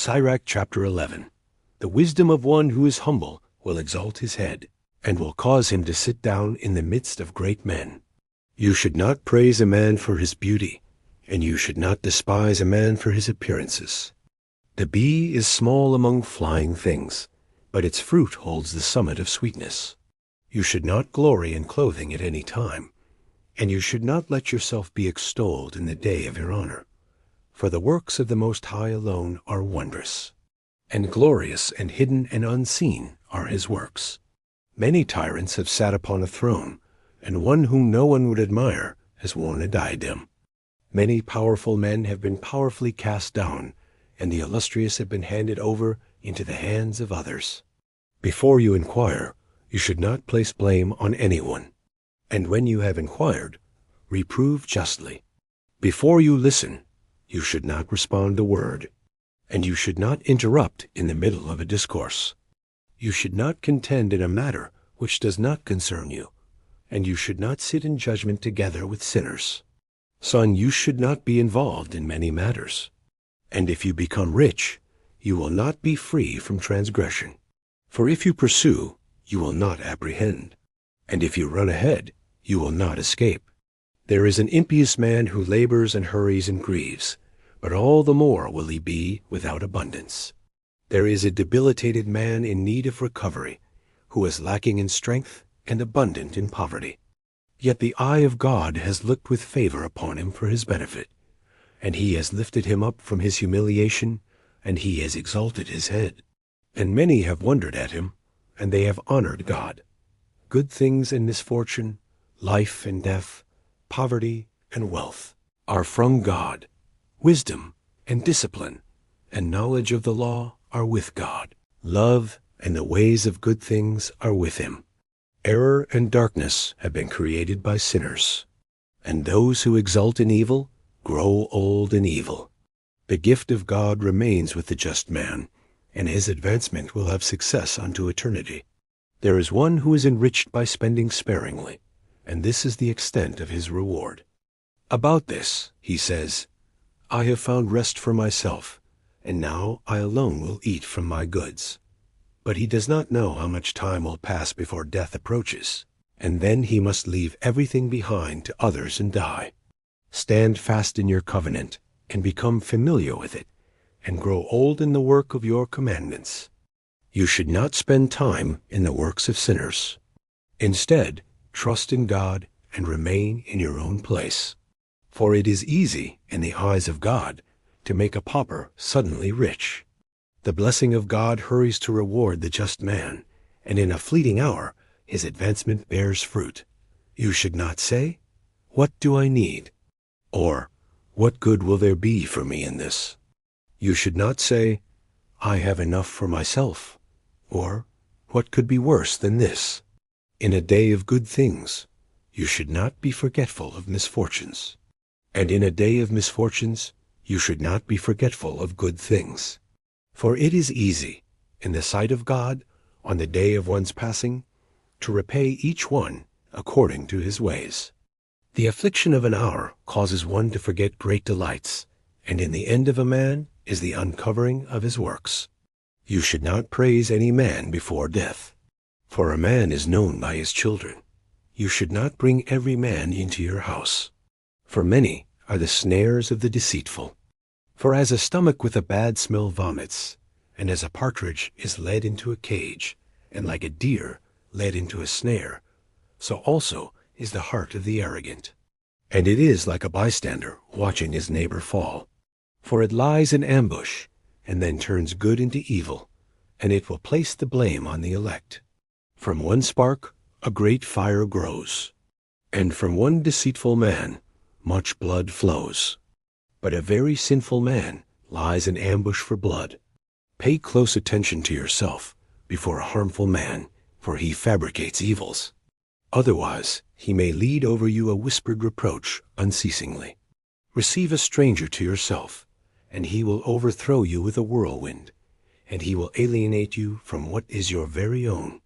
Sirach Chapter 11. The wisdom of one who is humble will exalt his head, and will cause him to sit down in the midst of great men. You should not praise a man for his beauty, and you should not despise a man for his appearances. The bee is small among flying things, but its fruit holds the summit of sweetness. You should not glory in clothing at any time, and you should not let yourself be extolled in the day of your honor. For the works of the Most High alone are wondrous, and glorious and hidden and unseen are his works. Many tyrants have sat upon a throne, and one whom no one would admire has worn a diadem. Many powerful men have been powerfully cast down, and the illustrious have been handed over into the hands of others. Before you inquire, you should not place blame on anyone. And when you have inquired, reprove justly. Before you listen, you should not respond a word, and you should not interrupt in the middle of a discourse. You should not contend in a matter which does not concern you, and you should not sit in judgment together with sinners. Son, you should not be involved in many matters. And if you become rich, you will not be free from transgression. For if you pursue, you will not apprehend. And if you run ahead, you will not escape. There is an impious man who labors and hurries and grieves, but all the more will he be without abundance. There is a debilitated man in need of recovery, who is lacking in strength and abundant in poverty. Yet the eye of God has looked with favor upon him for his benefit, and he has lifted him up from his humiliation, and he has exalted his head. And many have wondered at him, and they have honored God. Good things and misfortune, life and death, poverty and wealth are from God. Wisdom and discipline and knowledge of the law are with God. Love and the ways of good things are with him. Error and darkness have been created by sinners, and those who exult in evil grow old in evil. The gift of God remains with the just man, and his advancement will have success unto eternity. There is one who is enriched by spending sparingly, and this is the extent of his reward. About this, he says, I have found rest for myself, and now I alone will eat from my goods. But he does not know how much time will pass before death approaches, and then he must leave everything behind to others and die. Stand fast in your covenant, and become familiar with it, and grow old in the work of your commandments. You should not spend time in the works of sinners. Instead, trust in God and remain in your own place. For it is easy in the eyes of God to make a pauper suddenly rich. The blessing of God hurries to reward the just man, and in a fleeting hour his advancement bears fruit. You should not say, What do I need? Or, What good will there be for me in this? You should not say, I have enough for myself. Or, What could be worse than this? In a day of good things, you should not be forgetful of misfortunes. And in a day of misfortunes, you should not be forgetful of good things. For it is easy, in the sight of God, on the day of one's passing, to repay each one according to his ways. The affliction of an hour causes one to forget great delights, and in the end of a man is the uncovering of his works. You should not praise any man before death, for a man is known by his children. You should not bring every man into your house, for many are the snares of the deceitful. For as a stomach with a bad smell vomits, and as a partridge is led into a cage, and like a deer led into a snare, so also is the heart of the arrogant. And it is like a bystander watching his neighbor fall. For it lies in ambush, and then turns good into evil, and it will place the blame on the elect. From one spark a great fire grows, and from one deceitful man much blood flows. But a very sinful man lies in ambush for blood. Pay close attention to yourself before a harmful man, for he fabricates evils. Otherwise, he may lead over you a whispered reproach unceasingly. Receive a stranger to yourself, and he will overthrow you with a whirlwind, and he will alienate you from what is your very own.